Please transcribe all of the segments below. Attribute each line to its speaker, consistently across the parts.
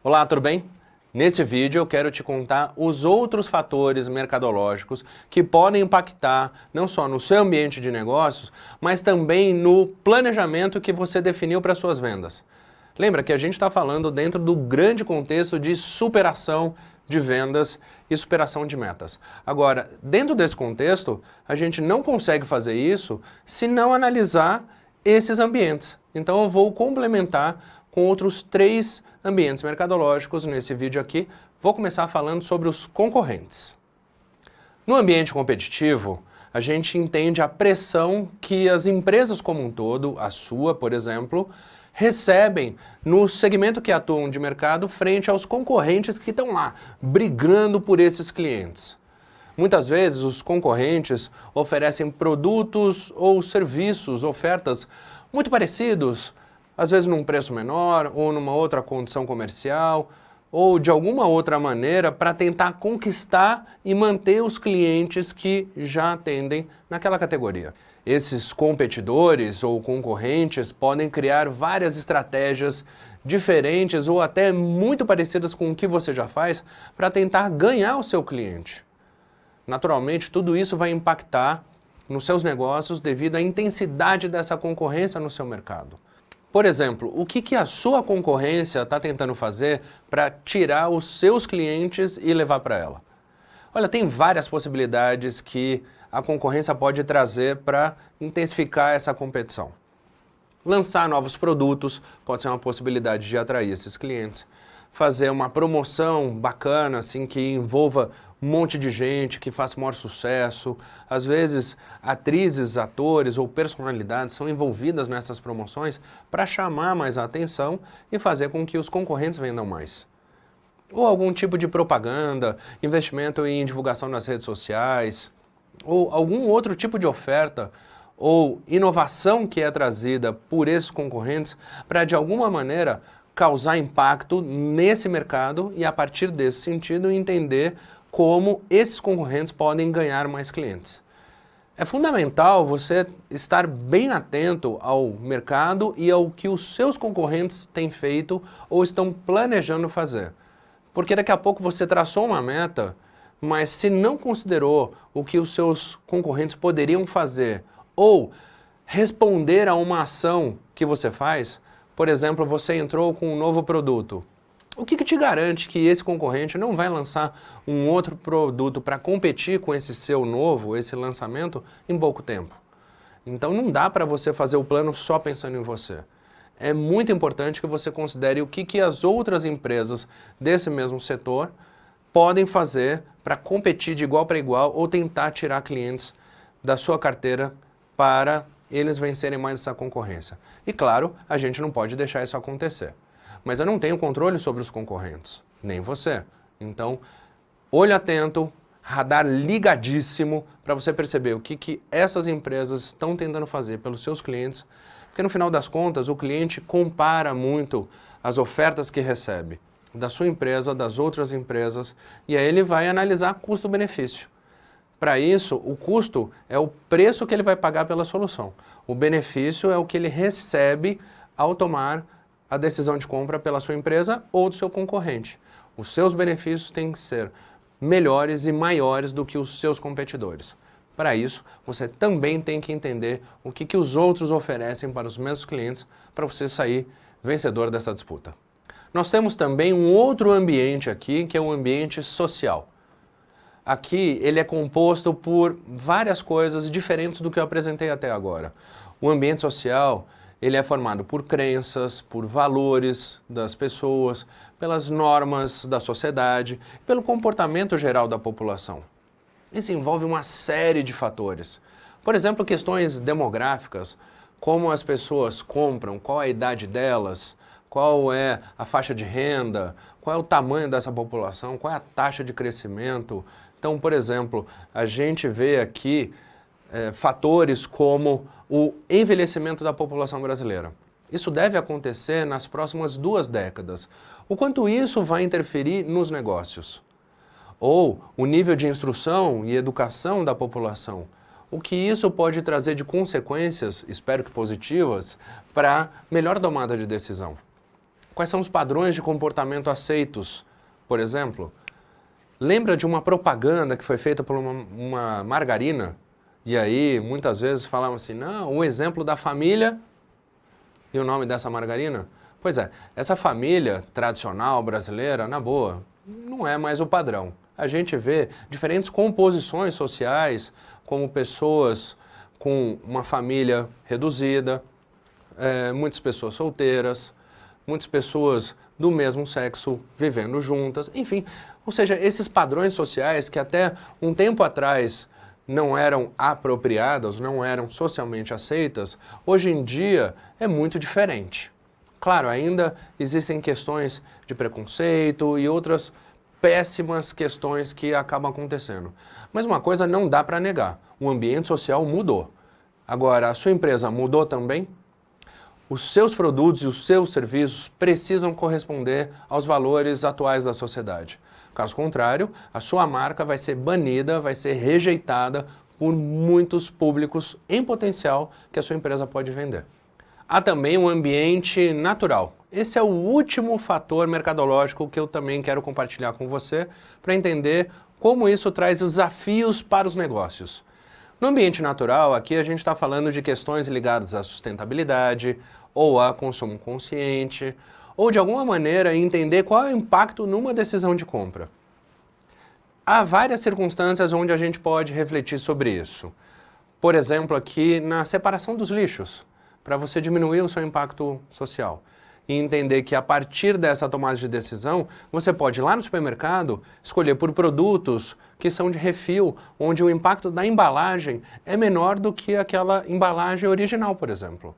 Speaker 1: Olá, tudo bem? Nesse vídeo eu quero te contar os outros fatores mercadológicos que podem impactar não só no seu ambiente de negócios, mas também no planejamento que você definiu para suas vendas. Lembra que a gente está falando dentro do grande contexto de superação de vendas e superação de metas. Agora, dentro desse contexto, a gente não consegue fazer isso se não analisar esses ambientes. Então eu vou complementar com outros 3 ambientes mercadológicos nesse vídeo aqui. Vou começar falando sobre os concorrentes. No ambiente competitivo, a gente entende a pressão que as empresas como um todo, a sua, por exemplo, recebem no segmento que atuam de mercado frente aos concorrentes que estão lá, brigando por esses clientes. Muitas vezes os concorrentes oferecem produtos ou serviços, ofertas muito parecidos, às vezes num preço menor ou numa outra condição comercial, ou de alguma outra maneira para tentar conquistar e manter os clientes que já atendem naquela categoria. Esses competidores ou concorrentes podem criar várias estratégias diferentes ou até muito parecidas com o que você já faz para tentar ganhar o seu cliente. Naturalmente, tudo isso vai impactar nos seus negócios devido à intensidade dessa concorrência no seu mercado. Por exemplo, o que a sua concorrência está tentando fazer para tirar os seus clientes e levar para ela? Olha, tem várias possibilidades que a concorrência pode trazer para intensificar essa competição. Lançar novos produtos pode ser uma possibilidade de atrair esses clientes. Fazer uma promoção bacana, assim, que envolva um monte de gente, que faça maior sucesso. Às vezes, atrizes, atores ou personalidades são envolvidas nessas promoções para chamar mais a atenção e fazer com que os concorrentes vendam mais. Ou algum tipo de propaganda, investimento em divulgação nas redes sociais, ou algum outro tipo de oferta ou inovação que é trazida por esses concorrentes para, de alguma maneira, causar impacto nesse mercado e, a partir desse sentido, entender como esses concorrentes podem ganhar mais clientes. É fundamental você estar bem atento ao mercado e ao que os seus concorrentes têm feito ou estão planejando fazer. Porque daqui a pouco você traçou uma meta, mas se não considerou o que os seus concorrentes poderiam fazer ou responder a uma ação que você faz, por exemplo, você entrou com um novo produto. O que te garante que esse concorrente não vai lançar um outro produto para competir com esse seu novo, esse lançamento, em pouco tempo? Então não dá para você fazer o plano só pensando em você. É muito importante que você considere o que as outras empresas desse mesmo setor podem fazer para competir de igual para igual ou tentar tirar clientes da sua carteira para eles vencerem mais essa concorrência. E claro, a gente não pode deixar isso acontecer. Mas eu não tenho controle sobre os concorrentes, nem você. Então, olho atento, radar ligadíssimo para você perceber o que essas empresas estão tentando fazer pelos seus clientes, porque no final das contas o cliente compara muito as ofertas que recebe da sua empresa, das outras empresas, e aí ele vai analisar custo-benefício. Para isso, o custo é o preço que ele vai pagar pela solução. O benefício é o que ele recebe ao tomar a decisão de compra pela sua empresa ou do seu concorrente. Os seus benefícios têm que ser melhores e maiores do que os seus competidores. Para isso, você também tem que entender o que os outros oferecem para os mesmos clientes para você sair vencedor dessa disputa. Nós temos também um outro ambiente aqui, que é o ambiente social. Aqui ele é composto por várias coisas diferentes do que eu apresentei até agora. O ambiente social, ele é formado por crenças, por valores das pessoas, pelas normas da sociedade, pelo comportamento geral da população. Isso envolve uma série de fatores. Por exemplo, questões demográficas, como as pessoas compram, qual a idade delas, qual é a faixa de renda, qual é o tamanho dessa população, qual é a taxa de crescimento. Então, por exemplo, a gente vê aqui fatores como o envelhecimento da população brasileira. Isso deve acontecer nas próximas 2 décadas. O quanto isso vai interferir nos negócios? Ou o nível de instrução e educação da população? O que isso pode trazer de consequências, espero que positivas, para melhor tomada de decisão? Quais são os padrões de comportamento aceitos, por exemplo? Lembra de uma propaganda que foi feita por uma margarina? E aí, muitas vezes falavam assim, não, um exemplo da família e o nome dessa margarina? Pois é, essa família tradicional brasileira, na boa, não é mais o padrão. A gente vê diferentes composições sociais, como pessoas com uma família reduzida, muitas pessoas solteiras, muitas pessoas do mesmo sexo vivendo juntas, enfim. Ou seja, esses padrões sociais que até um tempo atrás não eram apropriadas, não eram socialmente aceitas, hoje em dia é muito diferente. Claro, ainda existem questões de preconceito e outras péssimas questões que acabam acontecendo. Mas uma coisa não dá para negar, o ambiente social mudou. Agora, a sua empresa mudou também? Os seus produtos e os seus serviços precisam corresponder aos valores atuais da sociedade. Caso contrário, a sua marca vai ser banida, vai ser rejeitada por muitos públicos em potencial que a sua empresa pode vender. Há também um ambiente natural. Esse é o último fator mercadológico que eu também quero compartilhar com você para entender como isso traz desafios para os negócios. No ambiente natural, aqui a gente está falando de questões ligadas à sustentabilidade, ou a consumo consciente, ou de alguma maneira entender qual é o impacto numa decisão de compra. Há várias circunstâncias onde a gente pode refletir sobre isso. Por exemplo, aqui na separação dos lixos, para você diminuir o seu impacto social. E entender que a partir dessa tomada de decisão, você pode ir lá no supermercado escolher por produtos que são de refil, onde o impacto da embalagem é menor do que aquela embalagem original, por exemplo.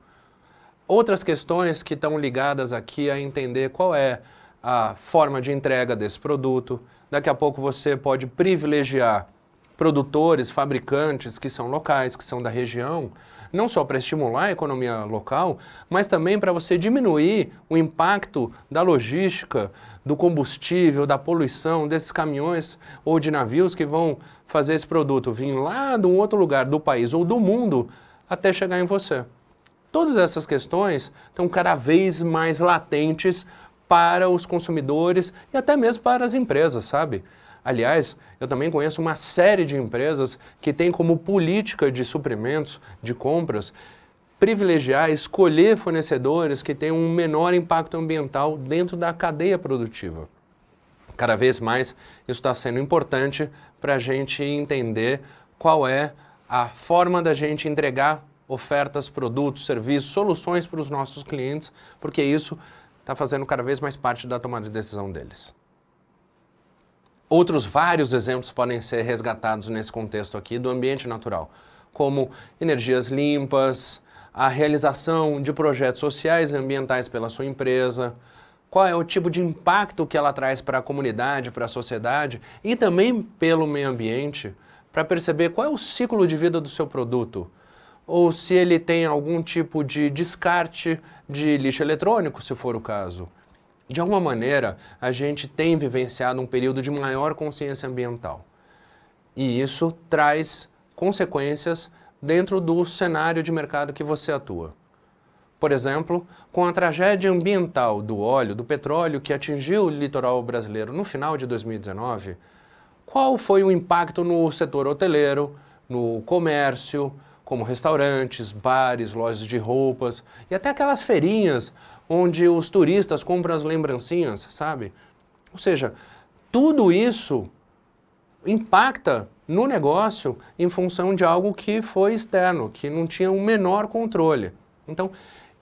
Speaker 1: Outras questões que estão ligadas aqui a entender qual é a forma de entrega desse produto. Daqui a pouco você pode privilegiar produtores, fabricantes que são locais, que são da região, não só para estimular a economia local, mas também para você diminuir o impacto da logística, do combustível, da poluição, desses caminhões ou de navios que vão fazer esse produto vir lá de um outro lugar do país ou do mundo até chegar em você. Todas essas questões estão cada vez mais latentes para os consumidores e até mesmo para as empresas, sabe? Aliás, eu também conheço uma série de empresas que têm como política de suprimentos, de compras, privilegiar, escolher fornecedores que tenham um menor impacto ambiental dentro da cadeia produtiva. Cada vez mais isso está sendo importante para a gente entender qual é a forma da gente entregar ofertas, produtos, serviços, soluções para os nossos clientes, porque isso está fazendo cada vez mais parte da tomada de decisão deles. Outros vários exemplos podem ser resgatados nesse contexto aqui do ambiente natural, como energias limpas, a realização de projetos sociais e ambientais pela sua empresa, qual é o tipo de impacto que ela traz para a comunidade, para a sociedade e também pelo meio ambiente, para perceber qual é o ciclo de vida do seu produto, ou se ele tem algum tipo de descarte de lixo eletrônico, se for o caso. De alguma maneira, a gente tem vivenciado um período de maior consciência ambiental. E isso traz consequências dentro do cenário de mercado que você atua. Por exemplo, com a tragédia ambiental do óleo, do petróleo que atingiu o litoral brasileiro no final de 2019, qual foi o impacto no setor hoteleiro, no comércio, como restaurantes, bares, lojas de roupas e até aquelas feirinhas onde os turistas compram as lembrancinhas, sabe? Ou seja, tudo isso impacta no negócio em função de algo que foi externo, que não tinha o menor controle. Então,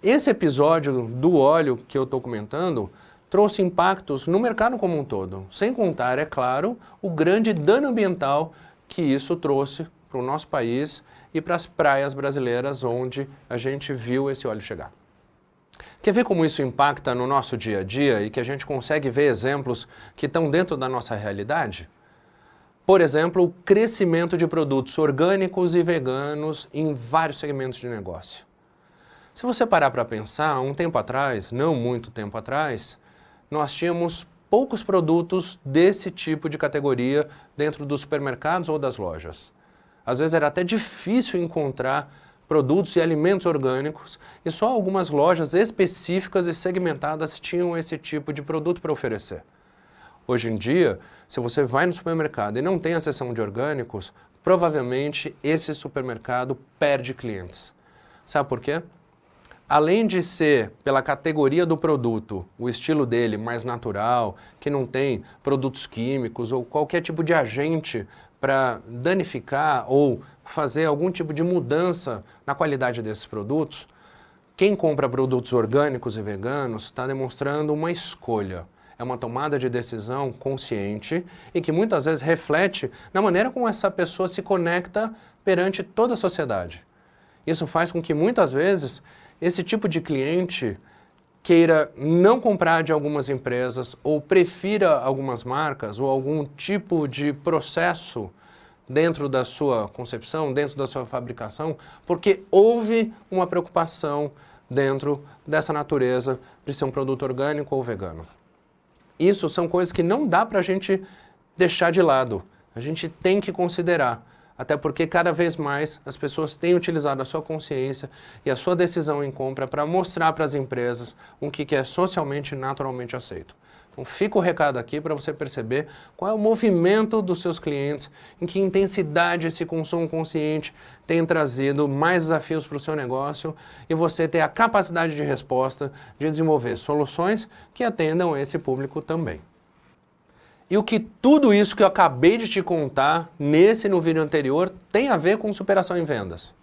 Speaker 1: esse episódio do óleo que eu estou comentando trouxe impactos no mercado como um todo, sem contar, é claro, o grande dano ambiental que isso trouxe para o nosso país e para as praias brasileiras onde a gente viu esse óleo chegar. Quer ver como isso impacta no nosso dia a dia e que a gente consegue ver exemplos que estão dentro da nossa realidade? Por exemplo, o crescimento de produtos orgânicos e veganos em vários segmentos de negócio. Se você parar para pensar, um tempo atrás, não muito tempo atrás, nós tínhamos poucos produtos desse tipo de categoria dentro dos supermercados ou das lojas. Às vezes era até difícil encontrar produtos e alimentos orgânicos e só algumas lojas específicas e segmentadas tinham esse tipo de produto para oferecer. Hoje em dia, se você vai no supermercado e não tem a seção de orgânicos, provavelmente esse supermercado perde clientes. Sabe por quê? Além de ser, pela categoria do produto, o estilo dele mais natural, que não tem produtos químicos ou qualquer tipo de agente para danificar ou fazer algum tipo de mudança na qualidade desses produtos, quem compra produtos orgânicos e veganos está demonstrando uma escolha. É uma tomada de decisão consciente e que muitas vezes reflete na maneira como essa pessoa se conecta perante toda a sociedade. Isso faz com que muitas vezes esse tipo de cliente queira não comprar de algumas empresas ou prefira algumas marcas ou algum tipo de processo dentro da sua concepção, dentro da sua fabricação, porque houve uma preocupação dentro dessa natureza de ser um produto orgânico ou vegano. Isso são coisas que não dá para a gente deixar de lado. A gente tem que considerar. Até porque cada vez mais as pessoas têm utilizado a sua consciência e a sua decisão em compra para mostrar para as empresas o que é socialmente e naturalmente aceito. Então fica o recado aqui para você perceber qual é o movimento dos seus clientes, em que intensidade esse consumo consciente tem trazido mais desafios para o seu negócio e você ter a capacidade de resposta de desenvolver soluções que atendam esse público também. E o que tudo isso que eu acabei de te contar nesse e no vídeo anterior tem a ver com superação em vendas?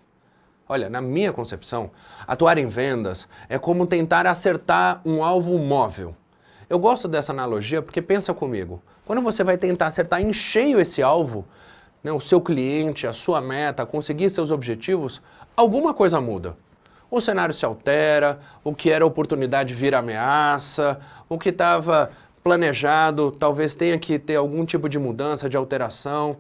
Speaker 1: Olha, na minha concepção, atuar em vendas é como tentar acertar um alvo móvel. Eu gosto dessa analogia porque pensa comigo, quando você vai tentar acertar em cheio esse alvo, né, o seu cliente, a sua meta, conseguir seus objetivos, alguma coisa muda. O cenário se altera, o que era oportunidade vira ameaça, o que estava planejado, talvez tenha que ter algum tipo de mudança, de alteração.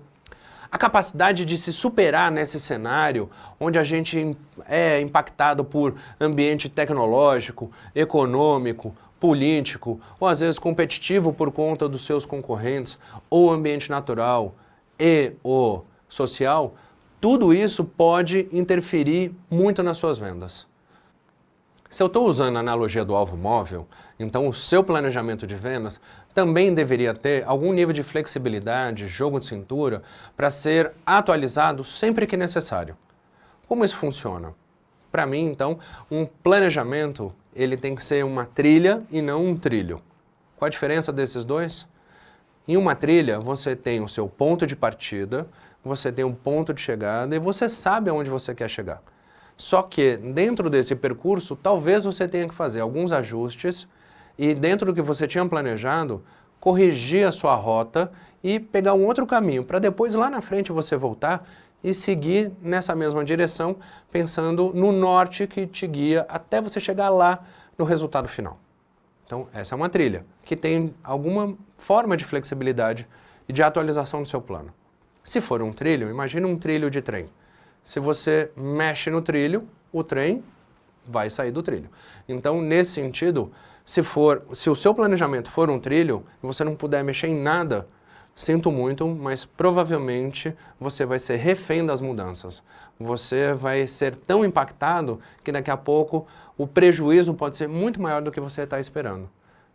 Speaker 1: A capacidade de se superar nesse cenário, onde a gente é impactado por ambiente tecnológico, econômico, político, ou às vezes competitivo por conta dos seus concorrentes, ou ambiente natural e o social, tudo isso pode interferir muito nas suas vendas. Se eu estou usando a analogia do alvo móvel, então o seu planejamento de vendas também deveria ter algum nível de flexibilidade, jogo de cintura, para ser atualizado sempre que necessário. Como isso funciona? Para mim, então, um planejamento ele tem que ser uma trilha e não um trilho. Qual a diferença desses dois? Em uma trilha, você tem o seu ponto de partida, você tem um ponto de chegada e você sabe aonde você quer chegar. Só que dentro desse percurso, talvez você tenha que fazer alguns ajustes e dentro do que você tinha planejado, corrigir a sua rota e pegar um outro caminho, para depois lá na frente você voltar e seguir nessa mesma direção, pensando no norte que te guia até você chegar lá no resultado final. Então, essa é uma trilha que tem alguma forma de flexibilidade e de atualização do seu plano. Se for um trilho, imagine um trilho de trem. Se você mexe no trilho, o trem vai sair do trilho. Então, nesse sentido, se o seu planejamento for um trilho e você não puder mexer em nada, sinto muito, mas provavelmente você vai ser refém das mudanças. Você vai ser tão impactado que daqui a pouco o prejuízo pode ser muito maior do que você está esperando.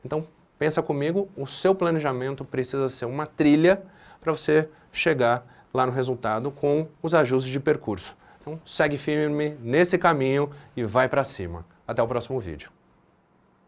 Speaker 1: Então, pensa comigo, o seu planejamento precisa ser uma trilha para você chegar lá no resultado com os ajustes de percurso. Então, segue firme nesse caminho e vai para cima. Até o próximo vídeo.